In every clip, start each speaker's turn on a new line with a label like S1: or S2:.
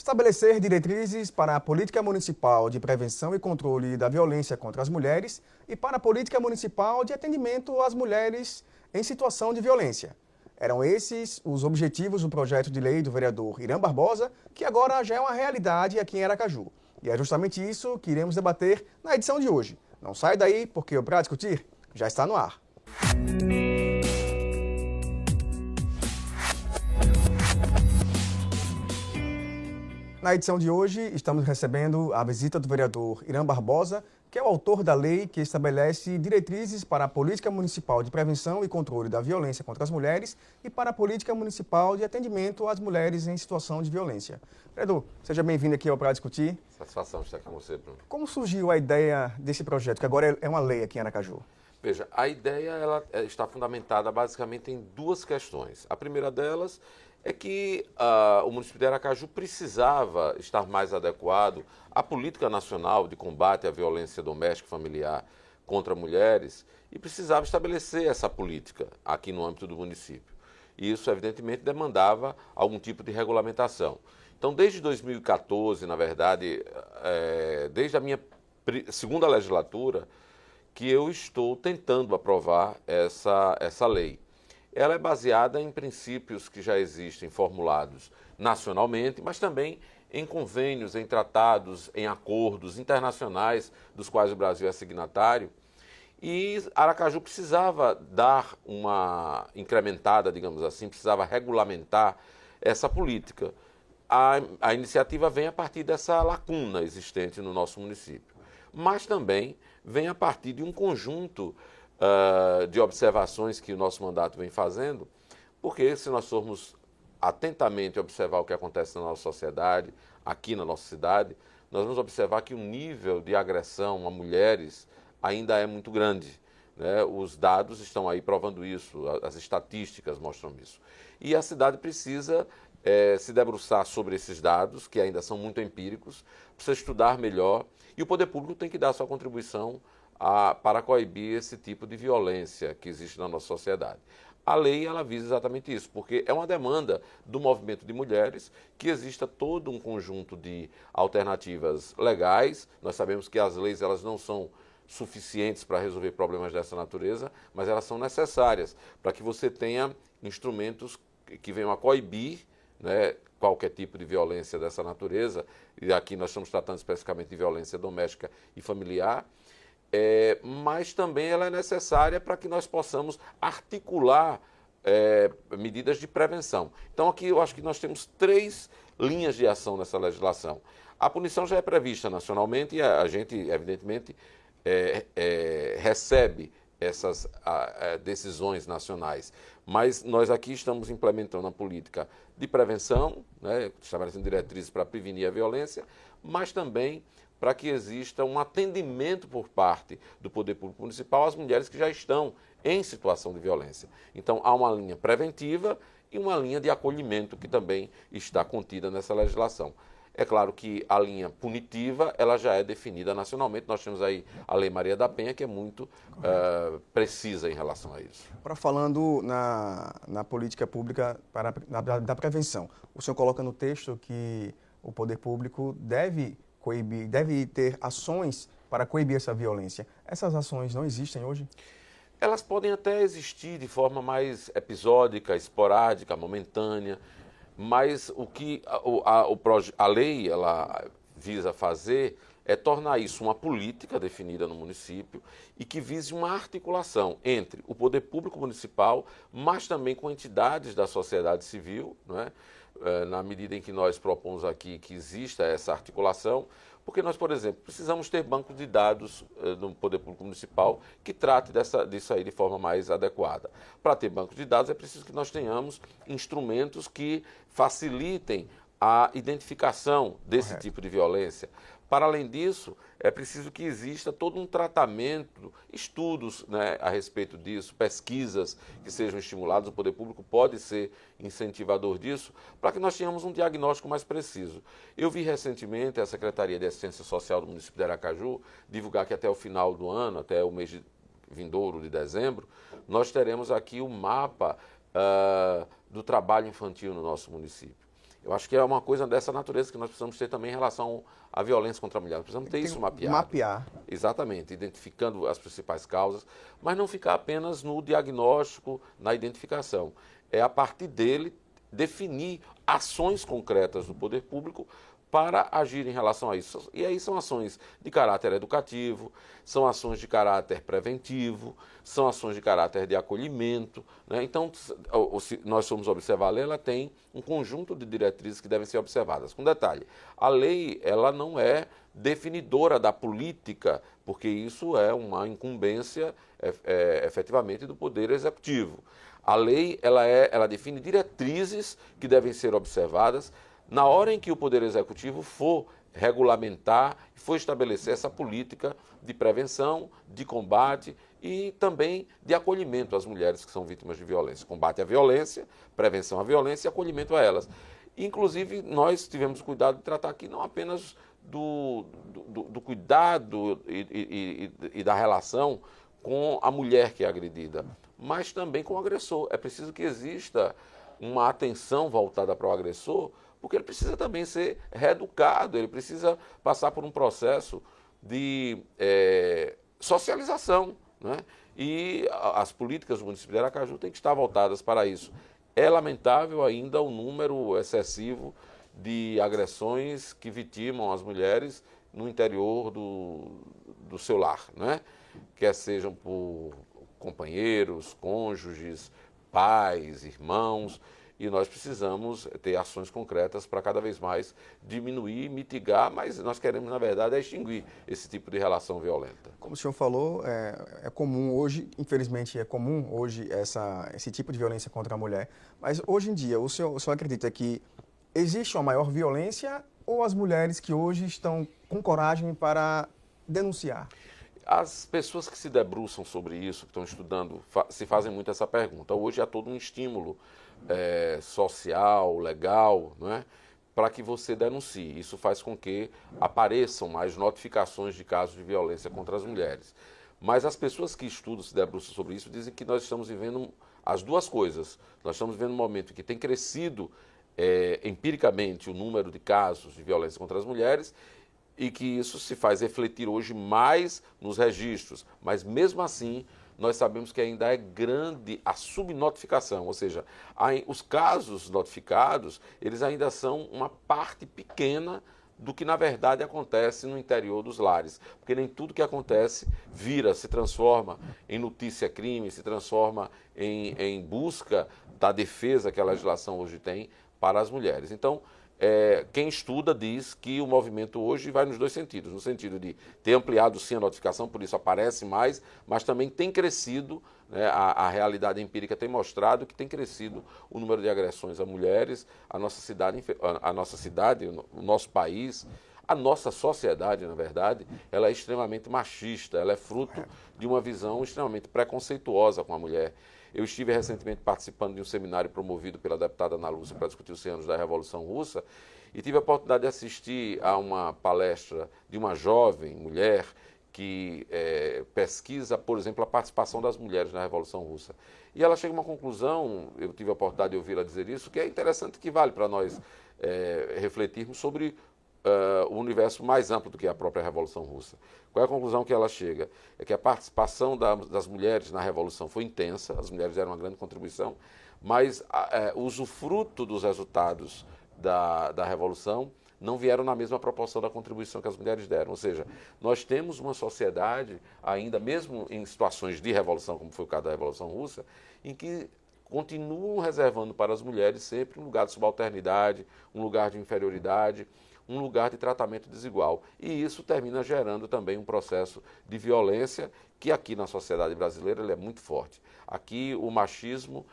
S1: Estabelecer diretrizes para a política municipal de prevenção e controle da violência contra as mulheres e para a política municipal de atendimento às mulheres em situação de violência. Eram esses os objetivos do projeto de lei do vereador Irã Barbosa, que agora já é uma realidade aqui em Aracaju. E é justamente isso que iremos debater na edição de hoje. Não sai daí, porque o Pra Discutir já está no ar. Na edição de hoje, estamos recebendo a visita do vereador Irã Barbosa, que é o autor da lei que estabelece diretrizes para a política municipal de prevenção e controle da violência contra as mulheres e para a política municipal de atendimento às mulheres em situação de violência. Vereador, seja bem-vindo aqui ao Pra Discutir.
S2: Satisfação estar aqui com você, Bruno.
S1: Como surgiu a ideia desse projeto, que agora é uma lei aqui em Aracaju?
S2: Veja, a ideia está fundamentada basicamente em duas questões. A primeira delas é que o município de Aracaju precisava estar mais adequado à política nacional de combate à violência doméstica e familiar contra mulheres e precisava estabelecer essa política aqui no âmbito do município. E isso, evidentemente, demandava algum tipo de regulamentação. Então, desde 2014, na verdade, desde a minha segunda legislatura, que eu estou tentando aprovar essa lei. Ela é baseada em princípios que já existem formulados nacionalmente, mas também em convênios, em tratados, em acordos internacionais dos quais o Brasil é signatário. E Aracaju precisava dar uma incrementada, digamos assim, precisava regulamentar essa política. A iniciativa vem a partir dessa lacuna existente no nosso município, mas também vem a partir de um conjunto de observações que o nosso mandato vem fazendo, porque se nós formos atentamente observar o que acontece na nossa sociedade, aqui na nossa cidade, nós vamos observar que o nível de agressão a mulheres ainda é muito grande, né? Os dados estão aí provando isso, as estatísticas mostram isso. E a cidade precisa se debruçar sobre esses dados, que ainda são muito empíricos, precisa estudar melhor, e o poder público tem que dar sua contribuição para coibir esse tipo de violência que existe na nossa sociedade. A lei, ela visa exatamente isso, porque é uma demanda do movimento de mulheres que exista todo um conjunto de alternativas legais. Nós sabemos que as leis, elas não são suficientes para resolver problemas dessa natureza, mas elas são necessárias para que você tenha instrumentos que venham a coibir, né, qualquer tipo de violência dessa natureza, e aqui nós estamos tratando especificamente de violência doméstica e familiar, mas também ela é necessária para que nós possamos articular medidas de prevenção. Então aqui eu acho que nós temos três linhas de ação nessa legislação. A punição já é prevista nacionalmente e a gente, evidentemente, recebe essas decisões nacionais, mas nós aqui estamos implementando a política de prevenção, né, estabelecendo diretrizes para prevenir a violência, mas também para que exista um atendimento por parte do poder público municipal às mulheres que já estão em situação de violência. Então, há uma linha preventiva e uma linha de acolhimento que também está contida nessa legislação. É claro que a linha punitiva, ela já é definida nacionalmente. Nós temos aí a Lei Maria da Penha, que é muito precisa em relação a isso.
S1: Agora, falando na política pública da prevenção, o senhor coloca no texto que o poder público deve ter ações para coibir essa violência. Essas ações não existem hoje?
S2: Elas podem até existir de forma mais episódica, esporádica, momentânea, mas o que a lei ela visa fazer é tornar isso uma política definida no município e que vise uma articulação entre o poder público municipal, mas também com entidades da sociedade civil, não é? Na medida em que nós propomos aqui que exista essa articulação, porque nós, por exemplo, precisamos ter bancos de dados no poder público municipal que trate disso aí de forma mais adequada. Para ter bancos de dados é preciso que nós tenhamos instrumentos que facilitem a identificação desse tipo de violência. Para além disso, é preciso que exista todo um tratamento, estudos, né, a respeito disso, pesquisas que sejam estimuladas, o poder público pode ser incentivador disso, para que nós tenhamos um diagnóstico mais preciso. Eu vi recentemente a Secretaria de Assistência Social do município de Aracaju divulgar que até o final do ano, até o mês vindouro de dezembro, nós teremos aqui o mapa do trabalho infantil no nosso município. Eu acho que é uma coisa dessa natureza que nós precisamos ter também em relação à violência contra a mulher. Nós precisamos ter isso mapeado.
S1: Mapear.
S2: Exatamente, identificando as principais causas, mas não ficar apenas no diagnóstico, na identificação. É a partir dele definir ações concretas do poder público para agir em relação a isso. E aí são ações de caráter educativo, são ações de caráter preventivo, são ações de caráter de acolhimento, né? Então, se nós formos observar a lei, ela tem um conjunto de diretrizes que devem ser observadas. Com detalhe, a lei ela não é definidora da política, porque isso é uma incumbência efetivamente do Poder Executivo. A lei ela define diretrizes que devem ser observadas na hora em que o Poder Executivo for regulamentar, for estabelecer essa política de prevenção, de combate e também de acolhimento às mulheres que são vítimas de violência. Combate à violência, prevenção à violência e acolhimento a elas. Inclusive, nós tivemos cuidado de tratar aqui não apenas do cuidado e da relação com a mulher que é agredida, mas também com o agressor. É preciso que exista uma atenção voltada para o agressor, porque ele precisa também ser reeducado, ele precisa passar por um processo de socialização, né? E as políticas do município de Aracaju têm que estar voltadas para isso. É lamentável ainda o número excessivo de agressões que vitimam as mulheres no interior do seu lar, né? Quer sejam por companheiros, cônjuges, pais, irmãos, e nós precisamos ter ações concretas para cada vez mais diminuir, mitigar, mas nós queremos, na verdade, extinguir esse tipo de relação violenta.
S1: Como o senhor falou, é comum hoje, infelizmente é comum hoje esse tipo de violência contra a mulher, mas hoje em dia o senhor acredita que existe uma maior violência ou as mulheres que hoje estão com coragem para denunciar?
S2: As pessoas que se debruçam sobre isso, que estão estudando, se fazem muito essa pergunta. Hoje há todo um estímulo social, legal, né, para que você denuncie. Isso faz com que apareçam mais notificações de casos de violência contra as mulheres. Mas as pessoas que estudam, se debruçam sobre isso, dizem que nós estamos vivendo as duas coisas. Nós estamos vivendo um momento em que tem crescido empiricamente o número de casos de violência contra as mulheres e que isso se faz refletir hoje mais nos registros. Mas mesmo assim, nós sabemos que ainda é grande a subnotificação, ou seja, os casos notificados, eles ainda são uma parte pequena do que na verdade acontece no interior dos lares, porque nem tudo que acontece se transforma em notícia-crime, se transforma em busca da defesa que a legislação hoje tem para as mulheres. Então, quem estuda diz que o movimento hoje vai nos dois sentidos, no sentido de ter ampliado sim a notificação, por isso aparece mais, mas também tem crescido, né, a realidade empírica tem mostrado que tem crescido o número de agressões a mulheres, a nossa cidade, o nosso país, a nossa sociedade, na verdade, ela é extremamente machista, ela é fruto de uma visão extremamente preconceituosa com a mulher. Eu estive recentemente participando de um seminário promovido pela deputada Ana Lúcia para discutir os 100 anos da Revolução Russa e tive a oportunidade de assistir a uma palestra de uma jovem mulher que pesquisa, por exemplo, a participação das mulheres na Revolução Russa. E ela chega a uma conclusão, eu tive a oportunidade de ouvi-la dizer isso, que é interessante, que vale para nós refletirmos sobre o universo mais amplo do que a própria Revolução Russa. Qual é a conclusão que ela chega? É que a participação das mulheres na Revolução foi intensa, as mulheres deram uma grande contribuição, mas o usufruto dos resultados da Revolução não vieram na mesma proporção da contribuição que as mulheres deram. Ou seja, nós temos uma sociedade ainda, mesmo em situações de revolução, como foi o caso da Revolução Russa, em que continuam reservando para as mulheres sempre um lugar de subalternidade, um lugar de inferioridade, um lugar de tratamento desigual. E isso termina gerando também um processo de violência que aqui na sociedade brasileira ele é muito forte. Aqui o machismo,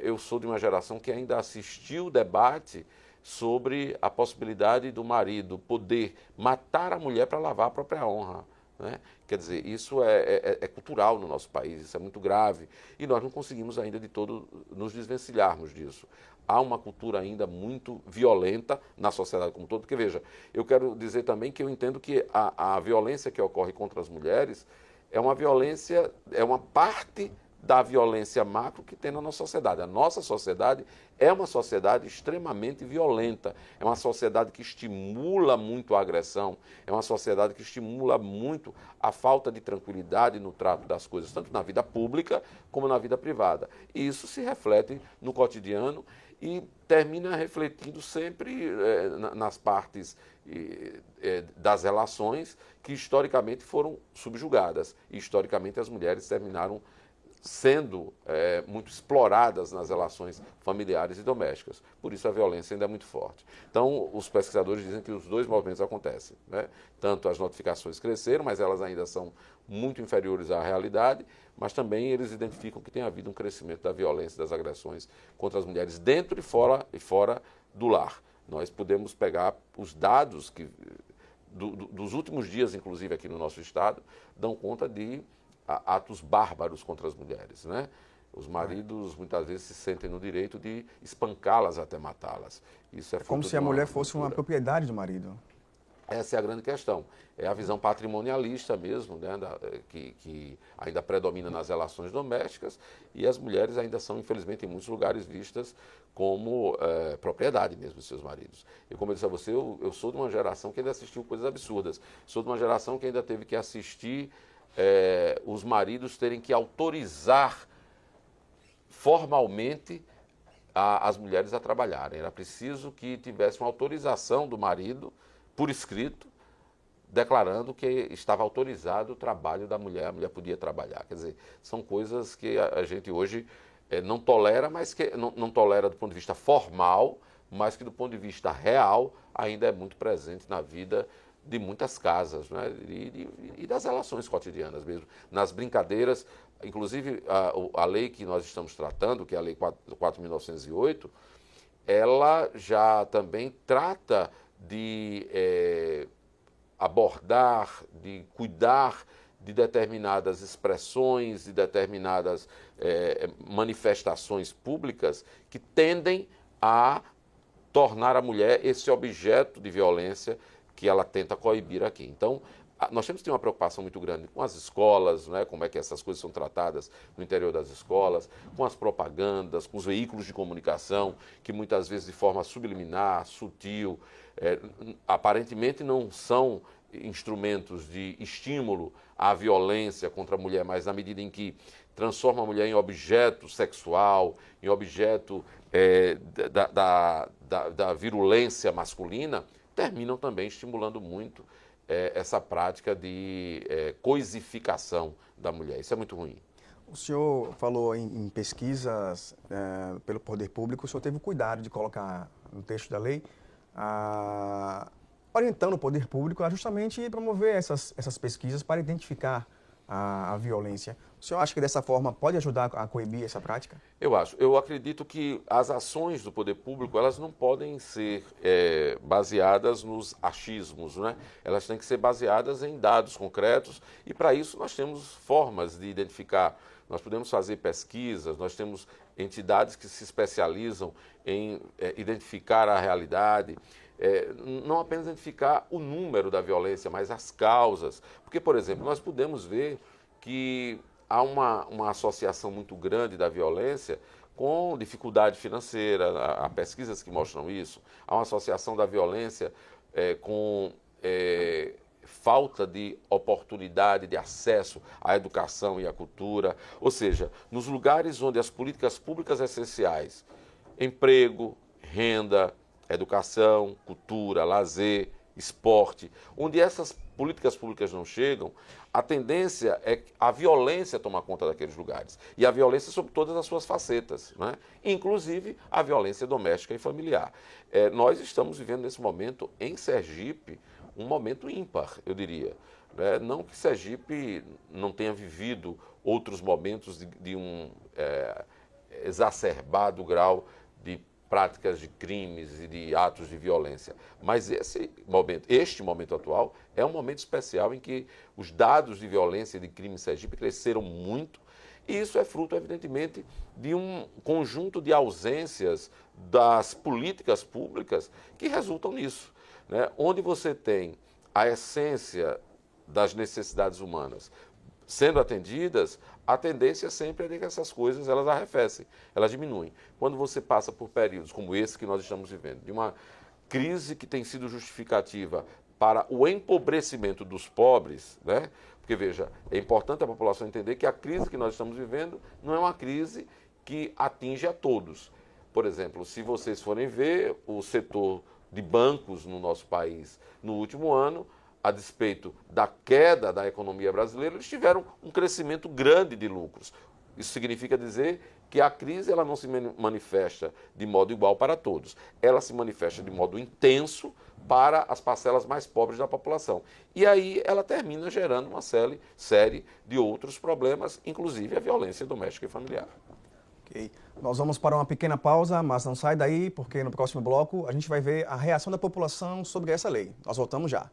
S2: eu sou de uma geração que ainda assistiu o debate sobre a possibilidade do marido poder matar a mulher para lavar a própria honra, né? Quer dizer, isso é cultural no nosso país, isso é muito grave e nós não conseguimos ainda de todo nos desvencilharmos disso. Há uma cultura ainda muito violenta na sociedade como um todo, porque veja, eu quero dizer também que eu entendo que a violência que ocorre contra as mulheres é uma violência, é uma parte da violência macro que tem na nossa sociedade. A nossa sociedade é uma sociedade extremamente violenta, é uma sociedade que estimula muito a agressão, é uma sociedade que estimula muito a falta de tranquilidade no trato das coisas, tanto na vida pública como na vida privada. E isso se reflete no cotidiano e termina refletindo sempre nas partes das relações que historicamente foram subjugadas. E historicamente as mulheres terminaram sendo muito exploradas nas relações familiares e domésticas. Por isso a violência ainda é muito forte. Então, os pesquisadores dizem que os dois movimentos acontecem, né? Tanto as notificações cresceram, mas elas ainda são muito inferiores à realidade, mas também eles identificam que tem havido um crescimento da violência, das agressões contra as mulheres dentro e fora do lar. Nós podemos pegar os dados dos últimos dias, inclusive aqui no nosso estado, dão conta de atos bárbaros contra as mulheres, né? Os maridos muitas vezes se sentem no direito de espancá-las até matá-las. Isso é
S1: como se a mulher fosse uma propriedade do marido.
S2: Essa é a grande questão. É a visão patrimonialista mesmo, né, que ainda predomina nas relações domésticas, e as mulheres ainda são, infelizmente, em muitos lugares vistas como propriedade mesmo dos seus maridos. E como eu disse a você, eu sou de uma geração que ainda assistiu coisas absurdas. Sou de uma geração que ainda teve que assistir os maridos terem que autorizar formalmente as mulheres a trabalharem. Era preciso que tivesse uma autorização do marido, por escrito, declarando que estava autorizado o trabalho da mulher, a mulher podia trabalhar. Quer dizer, são coisas que a gente hoje não tolera, mas que não tolera do ponto de vista formal, mas que do ponto de vista real ainda é muito presente na vida de muitas casas, né? E das relações cotidianas mesmo. Nas brincadeiras, inclusive a lei que nós estamos tratando, que é a Lei 4.908, ela já também trata de abordar, de cuidar de determinadas expressões, de determinadas manifestações públicas que tendem a tornar a mulher esse objeto de violência que ela tenta coibir aqui. Então, nós temos que ter uma preocupação muito grande com as escolas, né, como é que essas coisas são tratadas no interior das escolas, com as propagandas, com os veículos de comunicação, que muitas vezes de forma subliminar, sutil, aparentemente não são instrumentos de estímulo à violência contra a mulher, mas na medida em que transforma a mulher em objeto sexual, em objeto da virulência masculina, terminam também estimulando muito essa prática de coisificação da mulher. Isso é muito ruim.
S1: O senhor falou em pesquisas pelo poder público, o senhor teve o cuidado de colocar no texto da lei, orientando o poder público a justamente promover essas pesquisas para identificar a violência. O senhor acha que dessa forma pode ajudar a coibir essa prática?
S2: Eu acho. Eu acredito que as ações do poder público, elas não podem ser baseadas nos achismos, né? Elas têm que ser baseadas em dados concretos e para isso nós temos formas de identificar. Nós podemos fazer pesquisas, nós temos entidades que se especializam em identificar a realidade, não apenas identificar o número da violência, mas as causas. Porque, por exemplo, nós podemos ver que há uma associação muito grande da violência com dificuldade financeira, há pesquisas que mostram isso, há uma associação da violência com falta de oportunidade de acesso à educação e à cultura, ou seja, nos lugares onde as políticas públicas essenciais, emprego, renda, educação, cultura, lazer, esporte, onde essas políticas públicas não chegam, a tendência é que a violência tomar conta daqueles lugares. E a violência sob todas as suas facetas, né? Inclusive a violência doméstica e familiar. Nós estamos vivendo nesse momento, em Sergipe, um momento ímpar, eu diria. Não que Sergipe não tenha vivido outros momentos de um exacerbado grau de práticas de crimes e de atos de violência. Mas este momento atual é um momento especial em que os dados de violência e de crime em Sergipe cresceram muito, e isso é fruto, evidentemente, de um conjunto de ausências das políticas públicas que resultam nisso, né? Onde você tem a essência das necessidades humanas sendo atendidas, a tendência sempre é de que essas coisas elas arrefecem, elas diminuem. Quando você passa por períodos como esse que nós estamos vivendo, de uma crise que tem sido justificativa para o empobrecimento dos pobres, né? Porque, veja, é importante a população entender que a crise que nós estamos vivendo não é uma crise que atinge a todos. Por exemplo, se vocês forem ver o setor de bancos no nosso país no último ano, a despeito da queda da economia brasileira, eles tiveram um crescimento grande de lucros. Isso significa dizer que a crise ela não se manifesta de modo igual para todos. Ela se manifesta de modo intenso para as parcelas mais pobres da população. E aí ela termina gerando uma série de outros problemas, inclusive a violência doméstica e familiar.
S1: Ok. Nós vamos para uma pequena pausa, mas não sai daí, porque no próximo bloco a gente vai ver a reação da população sobre essa lei. Nós voltamos já.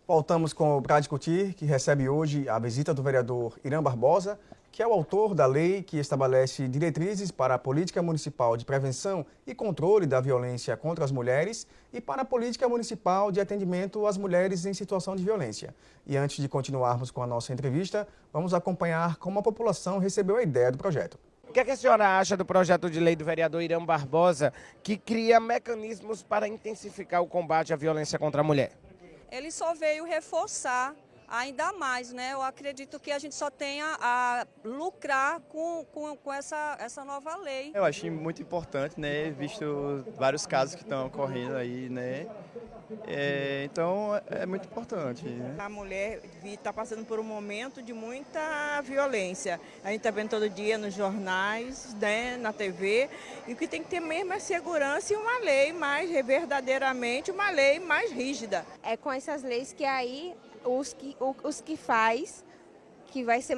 S1: Voltamos para discutir, que recebe hoje a visita do vereador Irã Barbosa, que é o autor da lei que estabelece diretrizes para a política municipal de prevenção e controle da violência contra as mulheres e para a política municipal de atendimento às mulheres em situação de violência. E antes de continuarmos com a nossa entrevista, vamos acompanhar como a população recebeu a ideia do projeto.
S3: O que a senhora acha do projeto de lei do vereador Irã Barbosa, que cria mecanismos para intensificar o combate à violência contra a mulher?
S4: Ele só veio reforçar ainda mais, né? Eu acredito que a gente só tenha a lucrar com essa nova lei.
S5: Eu achei muito importante, né? Visto vários casos que estão ocorrendo aí, né? Então é muito importante, né?
S6: A mulher está passando por um momento de muita violência. A gente está vendo todo dia nos jornais, né, na TV, e o que tem que ter mesmo é segurança e uma lei mais, verdadeiramente, uma lei mais rígida.
S7: É com essas leis que aí os que faz, que vai ser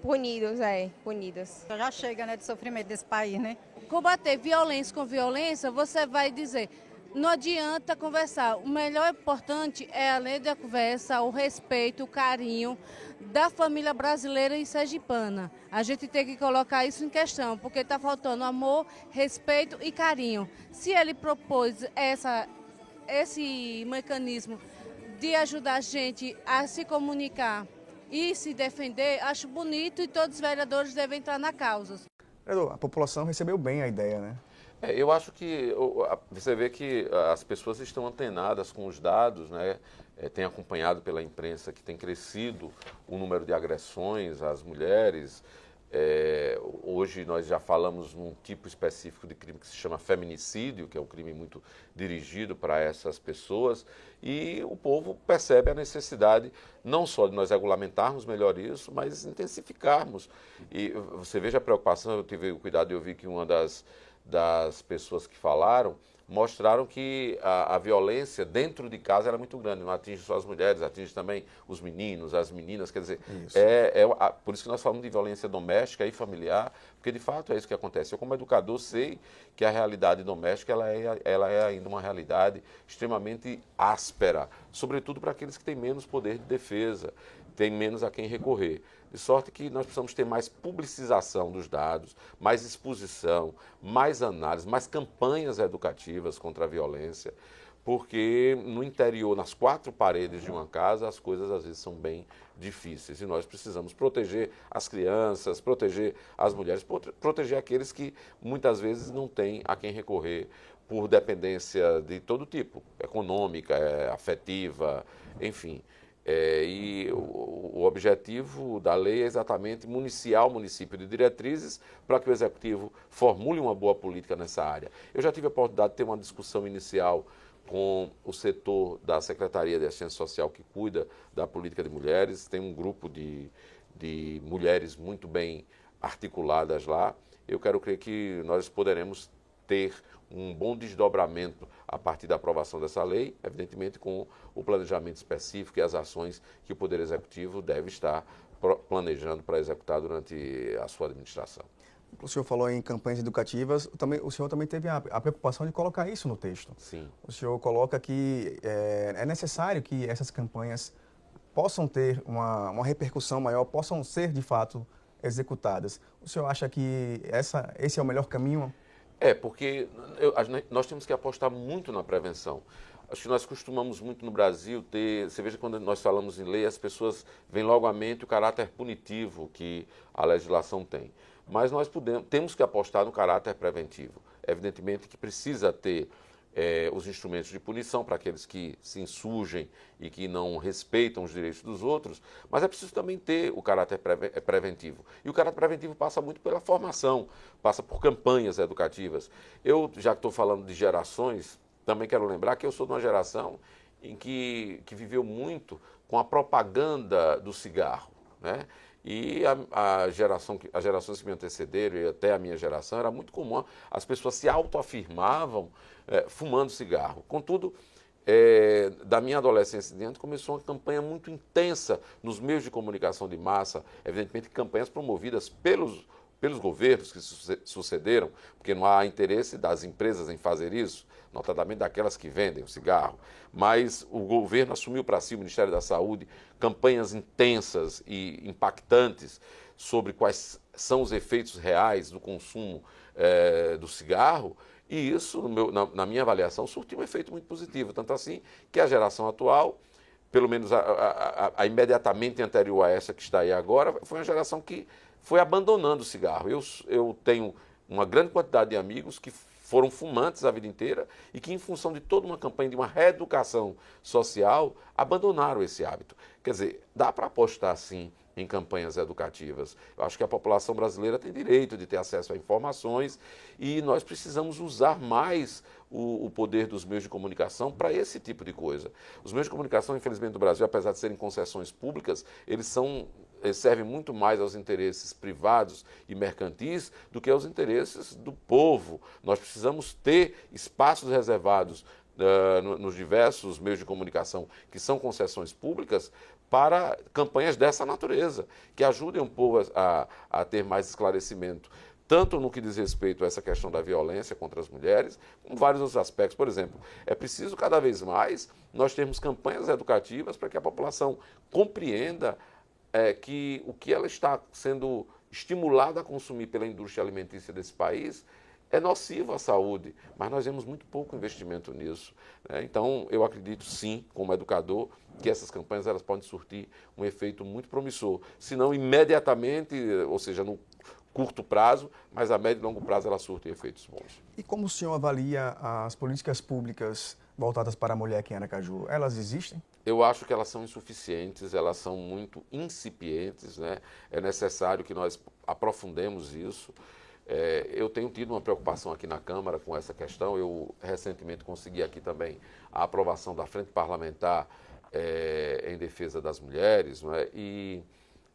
S7: punidos.
S8: Já chega, né, de sofrimento desse país, né?
S9: Combater violência com violência, você vai dizer, não adianta conversar. O melhor importante é, além da conversa, o respeito, o carinho da família brasileira e sergipana. A gente tem que colocar isso em questão, porque está faltando amor, respeito e carinho. Se ele propôs esse mecanismo de ajudar a gente a se comunicar e se defender, acho bonito e todos os vereadores devem entrar na causa.
S1: A população recebeu bem a ideia, né?
S2: Eu acho que você vê que as pessoas estão antenadas com os dados, né? Tem acompanhado pela imprensa que tem crescido o número de agressões às mulheres. Hoje nós já falamos num tipo específico de crime que se chama feminicídio, que é um crime muito dirigido para essas pessoas, e o povo percebe a necessidade não só de nós regulamentarmos melhor isso, mas intensificarmos. E você veja a preocupação, eu tive o cuidado de ouvir que uma das pessoas que falaram mostraram que a violência dentro de casa era muito grande, não atinge só as mulheres, atinge também os meninos, as meninas, quer dizer, por isso que nós falamos de violência doméstica e familiar, porque de fato é isso que acontece. Eu como educador sei que a realidade doméstica ela é ainda uma realidade extremamente áspera, sobretudo para aqueles que têm menos poder de defesa, têm menos a quem recorrer. De sorte que nós precisamos ter mais publicização dos dados, mais exposição, mais análise, mais campanhas educativas contra a violência, porque no interior, nas quatro paredes de uma casa, as coisas às vezes são bem difíceis. E nós precisamos proteger as crianças, proteger as mulheres, proteger aqueles que muitas vezes não têm a quem recorrer por dependência de todo tipo, econômica, afetiva, enfim. E o objetivo da lei é exatamente municiar o município de diretrizes para que o Executivo formule uma boa política nessa área. Eu já tive a oportunidade de ter uma discussão inicial com o setor da Secretaria de Assistência Social que cuida da política de mulheres. Tem um grupo de mulheres muito bem articuladas lá. Eu quero crer que nós poderemos ter um bom desdobramento a partir da aprovação dessa lei, evidentemente com o planejamento específico e as ações que o Poder Executivo deve estar planejando para executar durante a sua administração.
S1: O senhor falou em campanhas educativas, o senhor também teve a preocupação de colocar isso no texto.
S2: Sim.
S1: O senhor coloca que é necessário que essas campanhas possam ter uma repercussão maior, possam ser de fato executadas. O senhor acha que esse é o melhor caminho?
S2: Porque nós temos que apostar muito na prevenção. Acho que nós costumamos muito no Brasil ter... Você veja, quando nós falamos em lei, as pessoas veem logo à mente o caráter punitivo que a legislação tem. Mas nós temos que apostar no caráter preventivo. Evidentemente que precisa ter os instrumentos de punição para aqueles que se insurgem e que não respeitam os direitos dos outros, mas é preciso também ter o caráter preventivo. E o caráter preventivo passa muito pela formação, passa por campanhas educativas. Eu, já que estou falando de gerações, também quero lembrar que eu sou de uma geração em que viveu muito com a propaganda do cigarro, né? E as gerações que me antecederam, e até a minha geração, era muito comum, as pessoas se autoafirmavam fumando cigarro. Contudo, da minha adolescência em diante, começou uma campanha muito intensa nos meios de comunicação de massa, evidentemente campanhas promovidas pelos governos que sucederam, porque não há interesse das empresas em fazer isso, notadamente daquelas que vendem o cigarro, mas o governo assumiu para si, o Ministério da Saúde, campanhas intensas e impactantes sobre quais são os efeitos reais do consumo do cigarro, e isso, na minha avaliação, surtiu um efeito muito positivo, tanto assim que a geração atual, pelo menos a imediatamente anterior a essa que está aí agora, foi uma geração que foi abandonando o cigarro. Eu tenho uma grande quantidade de amigos que foram fumantes a vida inteira e que, em função de toda uma campanha de uma reeducação social, abandonaram esse hábito. Quer dizer, dá para apostar, sim, em campanhas educativas. Eu acho que a população brasileira tem direito de ter acesso a informações e nós precisamos usar mais o poder dos meios de comunicação para esse tipo de coisa. Os meios de comunicação, infelizmente, do Brasil, apesar de serem concessões públicas, eles servem muito mais aos interesses privados e mercantis do que aos interesses do povo. Nós precisamos ter espaços reservados nos diversos meios de comunicação que são concessões públicas para campanhas dessa natureza, que ajudem um povo a ter mais esclarecimento, tanto no que diz respeito a essa questão da violência contra as mulheres, como vários outros aspectos. Por exemplo, é preciso cada vez mais nós termos campanhas educativas para que a população compreenda que o que ela está sendo estimulada a consumir pela indústria alimentícia desse país é nocivo à saúde, mas nós vemos muito pouco investimento nisso, né? Então, eu acredito sim, como educador, que essas campanhas elas podem surtir um efeito muito promissor, se não imediatamente, ou seja, no curto prazo, mas a médio e longo prazo elas surtem efeitos bons.
S1: E como o senhor avalia as políticas públicas voltadas para a mulher aqui em Aracaju? Elas existem?
S2: Eu acho que elas são insuficientes, elas são muito incipientes, né? É necessário que nós aprofundemos isso. Eu tenho tido uma preocupação aqui na Câmara com essa questão. Eu recentemente consegui aqui também a aprovação da Frente Parlamentar em defesa das mulheres, não é? E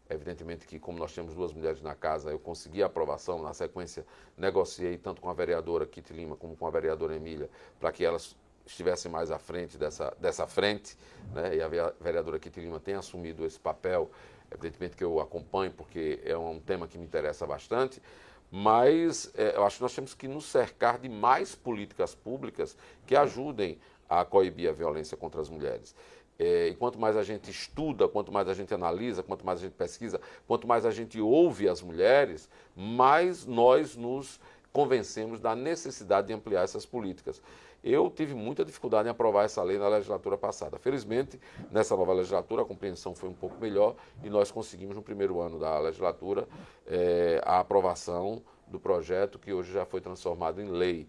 S2: evidentemente que, como nós temos duas mulheres na casa, eu consegui a aprovação. Na sequência, negociei tanto com a vereadora Kitty Lima como com a vereadora Emília para que elas estivessem mais à frente dessa frente, né? E a vereadora Kitty Lima tem assumido esse papel. Evidentemente que eu acompanho, porque é um tema que me interessa bastante. Mas eu acho que nós temos que nos cercar de mais políticas públicas que ajudem a coibir a violência contra as mulheres. E quanto mais a gente estuda, quanto mais a gente analisa, quanto mais a gente pesquisa, quanto mais a gente ouve as mulheres, mais nós nos convencemos da necessidade de ampliar essas políticas. Eu tive muita dificuldade em aprovar essa lei na legislatura passada. Felizmente, nessa nova legislatura, a compreensão foi um pouco melhor e nós conseguimos, no primeiro ano da legislatura, a aprovação do projeto que hoje já foi transformado em lei.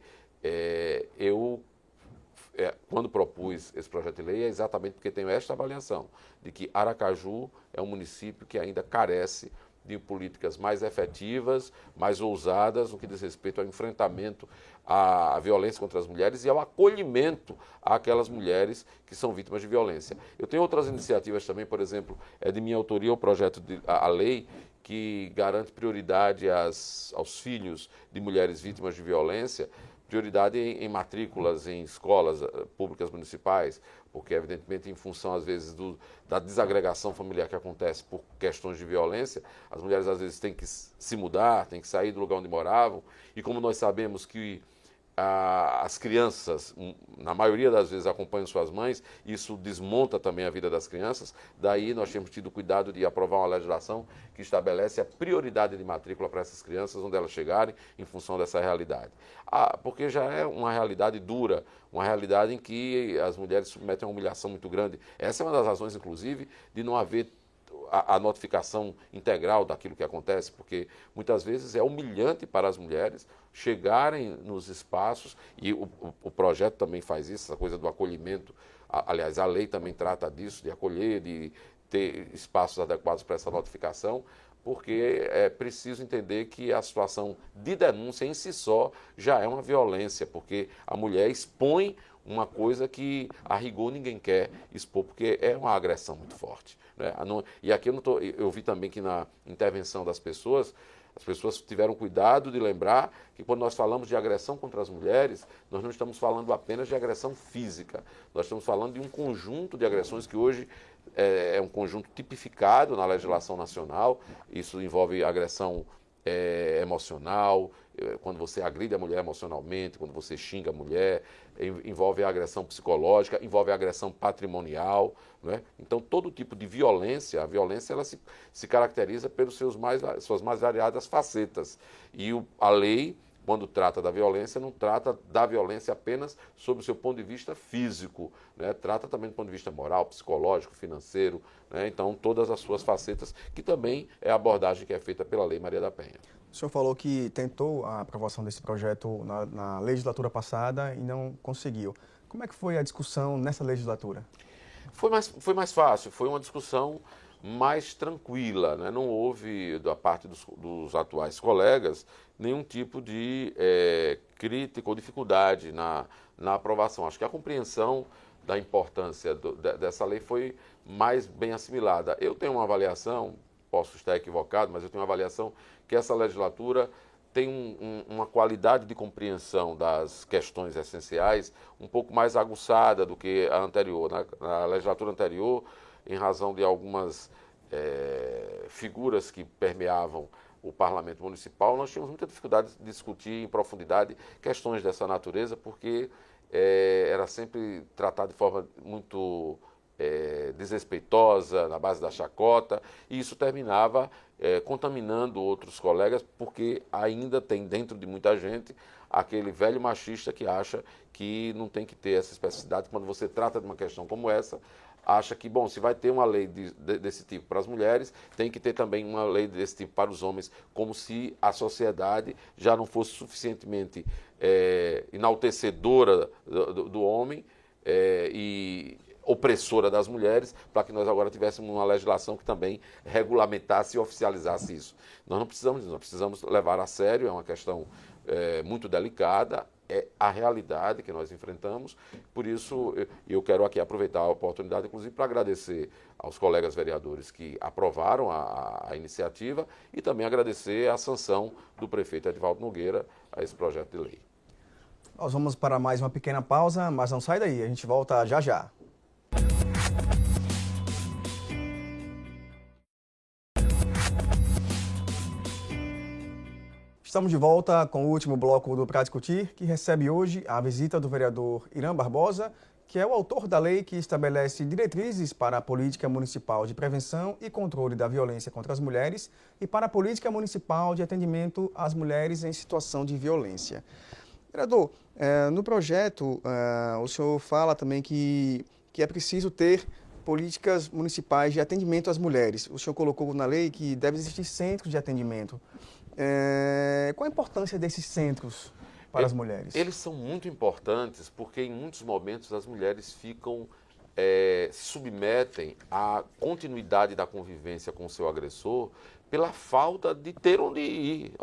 S2: Quando propus esse projeto de lei, é exatamente porque tenho esta avaliação, de que Aracaju é um município que ainda carece de políticas mais efetivas, mais ousadas no que diz respeito ao enfrentamento à violência contra as mulheres e ao acolhimento àquelas mulheres que são vítimas de violência. Eu tenho outras iniciativas também, por exemplo, é de minha autoria o projeto a lei que garante prioridade aos filhos de mulheres vítimas de violência, prioridade em matrículas em escolas públicas municipais, porque, evidentemente, em função, às vezes, da desagregação familiar que acontece por questões de violência, as mulheres, às vezes, têm que se mudar, têm que sair do lugar onde moravam, e como nós sabemos que as crianças, na maioria das vezes, acompanham suas mães, isso desmonta também a vida das crianças. Daí nós temos tido cuidado de aprovar uma legislação que estabelece a prioridade de matrícula para essas crianças, onde elas chegarem, em função dessa realidade. Porque já é uma realidade dura, uma realidade em que as mulheres submetem a uma humilhação muito grande. Essa é uma das razões, inclusive, de não haver a notificação integral daquilo que acontece, porque muitas vezes é humilhante para as mulheres chegarem nos espaços, e o projeto também faz isso, essa coisa do acolhimento. Aliás, a lei também trata disso, de acolher, de ter espaços adequados para essa notificação, porque é preciso entender que a situação de denúncia em si só já é uma violência, porque a mulher expõe uma coisa que, a rigor, ninguém quer expor, porque é uma agressão muito forte, né? E aqui eu vi também que na intervenção das pessoas, as pessoas tiveram cuidado de lembrar que quando nós falamos de agressão contra as mulheres, nós não estamos falando apenas de agressão física, nós estamos falando de um conjunto de agressões que hoje é um conjunto tipificado na legislação nacional. Isso envolve agressão emocional, quando você agride a mulher emocionalmente, quando você xinga a mulher, envolve a agressão psicológica, envolve a agressão patrimonial, né? Então, todo tipo de violência, a violência ela se caracteriza pelas suas mais variadas facetas. E a lei, quando trata da violência, não trata da violência apenas sob o seu ponto de vista físico, né? Trata também do ponto de vista moral, psicológico, financeiro, né? Então, todas as suas facetas, que também é a abordagem que é feita pela Lei Maria da Penha.
S1: O senhor falou que tentou a aprovação desse projeto na legislatura passada e não conseguiu. Como é que foi a discussão nessa legislatura?
S2: Foi mais fácil, foi uma discussão mais tranquila, né? Não houve, da parte dos atuais colegas, nenhum tipo de crítica ou dificuldade na aprovação. Acho que a compreensão da importância dessa lei foi mais bem assimilada. Eu tenho uma avaliação, posso estar equivocado, mas eu tenho uma avaliação que essa legislatura tem uma qualidade de compreensão das questões essenciais um pouco mais aguçada do que a anterior. Na legislatura anterior, em razão de algumas figuras que permeavam o parlamento municipal, nós tínhamos muita dificuldade de discutir em profundidade questões dessa natureza, porque era sempre tratado de forma muito desrespeitosa, na base da chacota, e isso terminava contaminando outros colegas, porque ainda tem dentro de muita gente aquele velho machista que acha que não tem que ter essa especificidade. Quando você trata de uma questão como essa, acha que, bom, se vai ter uma lei desse tipo para as mulheres, tem que ter também uma lei desse tipo para os homens, como se a sociedade já não fosse suficientemente enaltecedora do homem e opressora das mulheres, para que nós agora tivéssemos uma legislação que também regulamentasse e oficializasse isso. Nós não precisamos disso, nós precisamos levar a sério, é uma questão muito delicada, é a realidade que nós enfrentamos. Por isso, eu quero aqui aproveitar a oportunidade, inclusive, para agradecer aos colegas vereadores que aprovaram a iniciativa e também agradecer a sanção do prefeito Edivaldo Nogueira a esse projeto de lei.
S1: Nós vamos para mais uma pequena pausa, mas não sai daí, a gente volta já já. Estamos de volta com o último bloco do Pra Discutir, que recebe hoje a visita do vereador Irã Barbosa, que é o autor da lei que estabelece diretrizes para a política municipal de prevenção e controle da violência contra as mulheres e para a política municipal de atendimento às mulheres em situação de violência. Vereador, no projeto, o senhor fala também que é preciso ter políticas municipais de atendimento às mulheres. O senhor colocou na lei que deve existir centros de atendimento. Qual a importância desses centros para as mulheres?
S2: Eles são muito importantes porque em muitos momentos as mulheres ficam, se submetem à continuidade da convivência com o seu agressor pela falta de ter onde ir,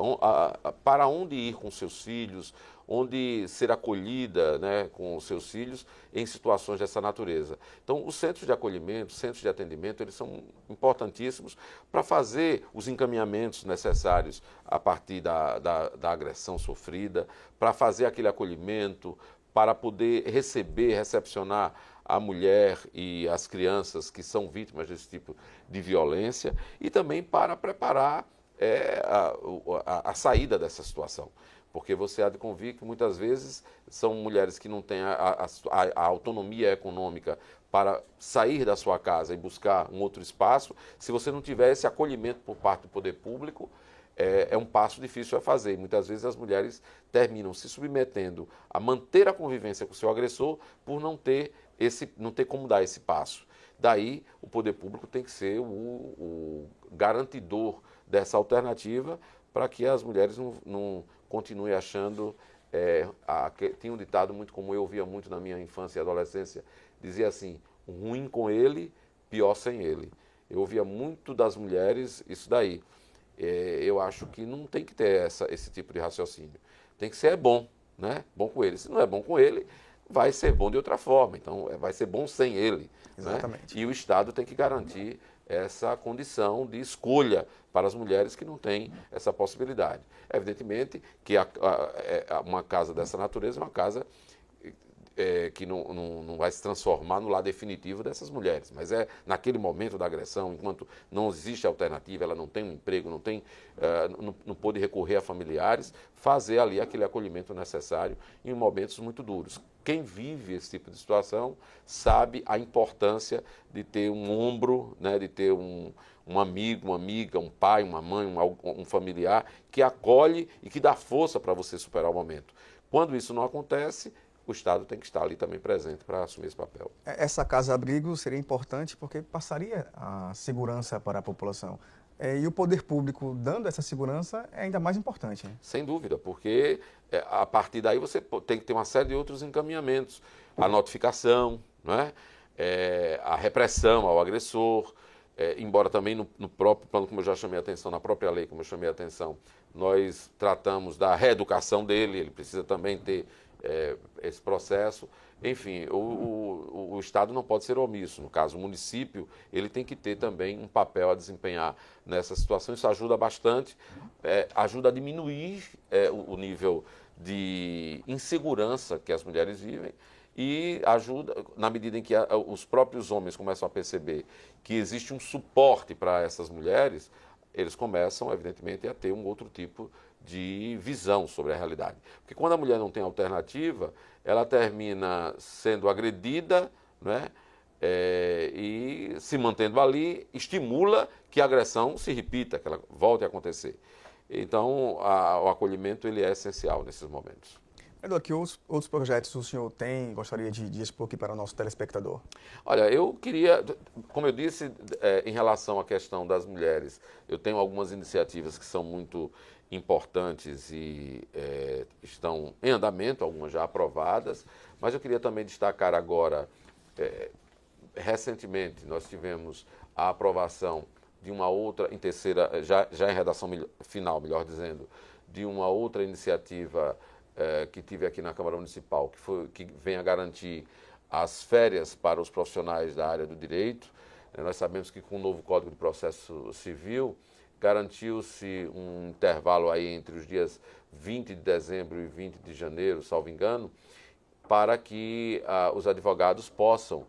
S2: para onde ir com seus filhos, onde ser acolhida, né, com os seus filhos em situações dessa natureza. Então, os centros de acolhimento, centros de atendimento, eles são importantíssimos para fazer os encaminhamentos necessários a partir da agressão sofrida, para fazer aquele acolhimento, para poder recepcionar a mulher e as crianças que são vítimas desse tipo de violência e também para preparar é a saída dessa situação. Porque você há de convir que muitas vezes são mulheres que não têm a autonomia econômica para sair da sua casa e buscar um outro espaço. Se você não tiver esse acolhimento por parte do poder público, é um passo difícil a fazer. Muitas vezes as mulheres terminam se submetendo a manter a convivência com o seu agressor por não ter como dar esse passo. Daí, o poder público tem que ser o garantidor dessa alternativa para que as mulheres não continuem achando... tinha um ditado muito comum, eu ouvia muito na minha infância e adolescência, dizia assim, ruim com ele, pior sem ele. Eu ouvia muito das mulheres isso daí. Eu acho que não tem que ter esse tipo de raciocínio. Tem que ser bom, né? Bom com ele. Se não é bom com ele, vai ser bom de outra forma. Então, vai ser bom sem ele.
S1: Exatamente.
S2: Né? E o Estado tem que garantir essa condição de escolha para as mulheres que não têm essa possibilidade. Evidentemente que uma casa dessa natureza é uma casa que não vai se transformar no lar definitivo dessas mulheres, mas é naquele momento da agressão, enquanto não existe alternativa, ela não tem um emprego, não pôde recorrer a familiares, fazer ali aquele acolhimento necessário em momentos muito duros. Quem vive esse tipo de situação sabe a importância de ter um ombro, né, de ter um amigo, uma amiga, um pai, uma mãe, um familiar que acolhe e que dá força para você superar o momento. Quando isso não acontece, o Estado tem que estar ali também presente para assumir esse papel.
S1: Essa casa-abrigo seria importante porque passaria a segurança para a população. E o poder público dando essa segurança é ainda mais importante. Né?
S2: Sem dúvida, porque a partir daí você tem que ter uma série de outros encaminhamentos. A notificação, né? A repressão ao agressor, embora também no próprio plano, como eu já chamei a atenção, na própria lei, como eu chamei a atenção, nós tratamos da reeducação dele, ele precisa também ter esse processo. Enfim, o Estado não pode ser omisso. No caso, o município, ele tem que ter também um papel a desempenhar nessa situação. Isso ajuda bastante, ajuda a diminuir o nível de insegurança que as mulheres vivem e ajuda, na medida em que os próprios homens começam a perceber que existe um suporte para essas mulheres, eles começam, evidentemente, a ter um outro tipo de visão sobre a realidade. Porque quando a mulher não tem alternativa, ela termina sendo agredida, né? E se mantendo ali, estimula que a agressão se repita, que ela volte a acontecer. Então, o acolhimento ele é essencial nesses momentos.
S1: Vereador, que outros projetos o senhor tem, gostaria de expor aqui para o nosso telespectador?
S2: Olha, eu queria, como eu disse, em relação à questão das mulheres, eu tenho algumas iniciativas que são muito importantes e estão em andamento, algumas já aprovadas, mas eu queria também destacar agora, recentemente nós tivemos a aprovação de uma outra, em terceira, já em redação final, melhor dizendo, de uma outra iniciativa que tive aqui na Câmara Municipal, que vem a garantir as férias para os profissionais da área do direito. Nós sabemos que com o novo Código de Processo Civil, garantiu-se um intervalo aí entre os dias 20 de dezembro e 20 de janeiro, salvo engano, para que os advogados possam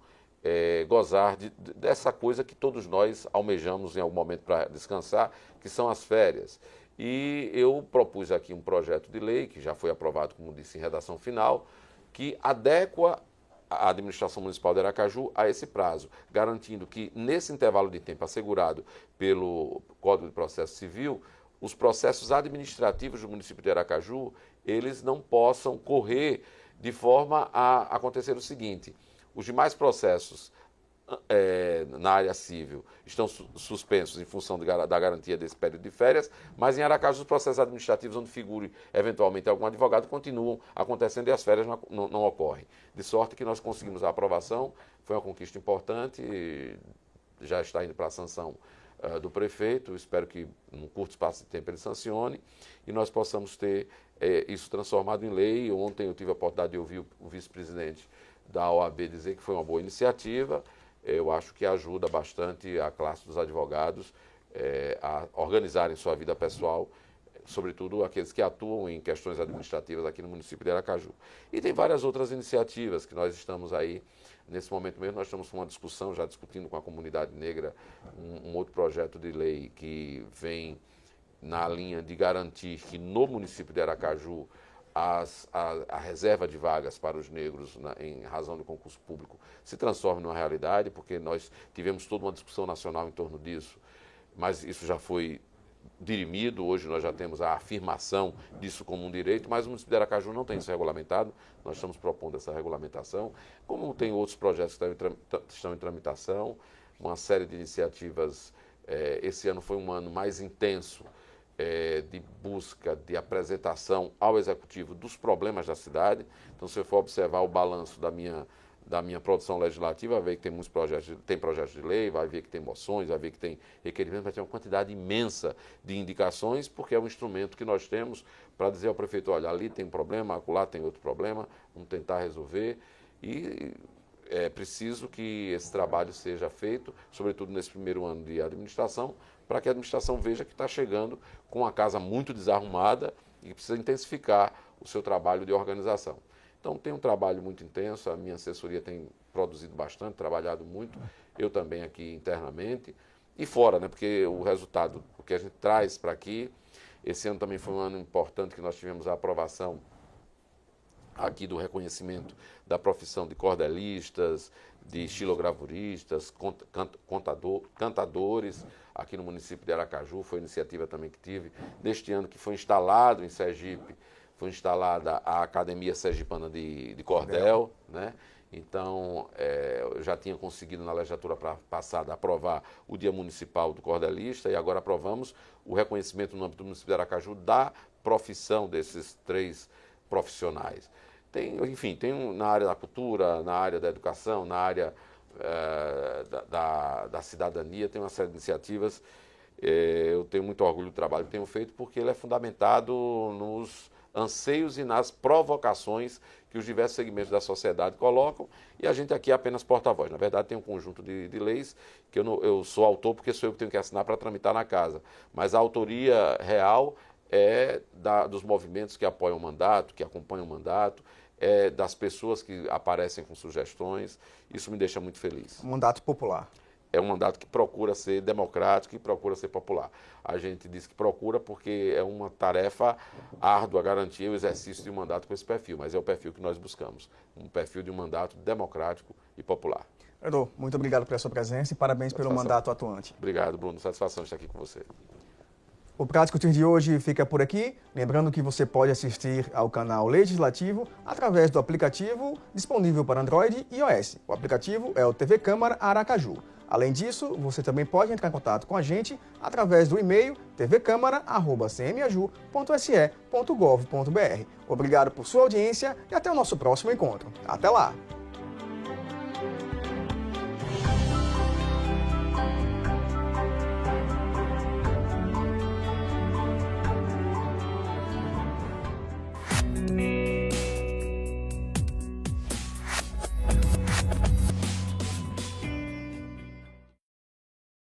S2: gozar dessa coisa que todos nós almejamos em algum momento para descansar, que são as férias. E eu propus aqui um projeto de lei, que já foi aprovado, como disse, em redação final, que adequa a administração municipal de Aracaju a esse prazo, garantindo que, nesse intervalo de tempo assegurado pelo Código de Processo Civil, os processos administrativos do município de Aracaju, eles não possam correr de forma a acontecer o seguinte: os demais processos na área civil estão suspensos em função da garantia desse período de férias, mas em Aracaju os processos administrativos onde figure eventualmente algum advogado continuam acontecendo e as férias não ocorrem. De sorte que nós conseguimos a aprovação, foi uma conquista importante, já está indo para a sanção do prefeito, espero que num curto espaço de tempo ele sancione e nós possamos ter isso transformado em lei. Ontem eu tive a oportunidade de ouvir o vice-presidente da OAB dizer que foi uma boa iniciativa. Eu acho que ajuda bastante a classe dos advogados a organizarem sua vida pessoal, sobretudo aqueles que atuam em questões administrativas aqui no município de Aracaju. E tem várias outras iniciativas que nós estamos aí, nesse momento mesmo, nós estamos com uma discussão, já discutindo com a comunidade negra, um outro projeto de lei que vem na linha de garantir que no município de Aracaju a reserva de vagas para os negros em razão do concurso público se transforme numa realidade, porque nós tivemos toda uma discussão nacional em torno disso, mas isso já foi dirimido, hoje nós já temos a afirmação disso como um direito, mas o município de Aracaju não tem isso regulamentado, nós estamos propondo essa regulamentação, como tem outros projetos que estão em tramitação, uma série de iniciativas. Esse ano foi um ano mais intenso de busca, de apresentação ao Executivo dos problemas da cidade. Então, se eu for observar o balanço da minha produção legislativa, vai ver que tem muitos projetos de lei, vai ver que tem moções, vai ver que tem requerimentos, vai ter uma quantidade imensa de indicações, porque é um instrumento que nós temos para dizer ao prefeito, olha, ali tem um problema, acolá tem outro problema, vamos tentar resolver. E é preciso que esse trabalho seja feito, sobretudo nesse primeiro ano de administração, para que a administração veja que está chegando com uma casa muito desarrumada e que precisa intensificar o seu trabalho de organização. Então, tem um trabalho muito intenso, a minha assessoria tem produzido bastante, trabalhado muito, eu também aqui internamente e fora, né? Porque o resultado, o que a gente traz para aqui, esse ano também foi um ano importante que nós tivemos a aprovação aqui do reconhecimento da profissão de cordelistas, de estilogravuristas, cantadores, aqui no município de Aracaju, foi iniciativa também que tive. Neste ano que foi instalado em Sergipe, foi instalada a Academia Sergipana de Cordel, né? Então, eu já tinha conseguido na legislatura passada aprovar o Dia Municipal do Cordelista e agora aprovamos o reconhecimento no âmbito do município de Aracaju da profissão desses 3 profissionais. Enfim, na área da cultura, na área da educação, na área da cidadania, tem uma série de iniciativas. Eu tenho muito orgulho do trabalho que tenho feito, porque ele é fundamentado nos anseios e nas provocações que os diversos segmentos da sociedade colocam, e a gente aqui é apenas porta-voz. Na verdade, tem um conjunto de leis que eu sou autor, porque sou eu que tenho que assinar para tramitar na casa, mas a autoria real é dos movimentos que apoiam o mandato, que acompanham o mandato, das pessoas que aparecem com sugestões. Isso me deixa muito feliz.
S1: Um mandato popular.
S2: É um mandato que procura ser democrático e procura ser popular. A gente diz que procura porque é uma tarefa árdua garantir o exercício de um mandato com esse perfil, mas é o perfil que nós buscamos, um perfil de um mandato democrático e popular.
S1: Vereador, muito obrigado pela sua presença e parabéns pelo mandato atuante.
S2: Obrigado, Bruno. Satisfação de estar aqui com você.
S1: O Pra Discutir de hoje fica por aqui. Lembrando que você pode assistir ao canal Legislativo através do aplicativo disponível para Android e iOS. O aplicativo é o TV Câmara Aracaju. Além disso, você também pode entrar em contato com a gente através do e-mail tvcamara@cmaju.se.gov.br. Obrigado por sua audiência e até o nosso próximo encontro. Até lá!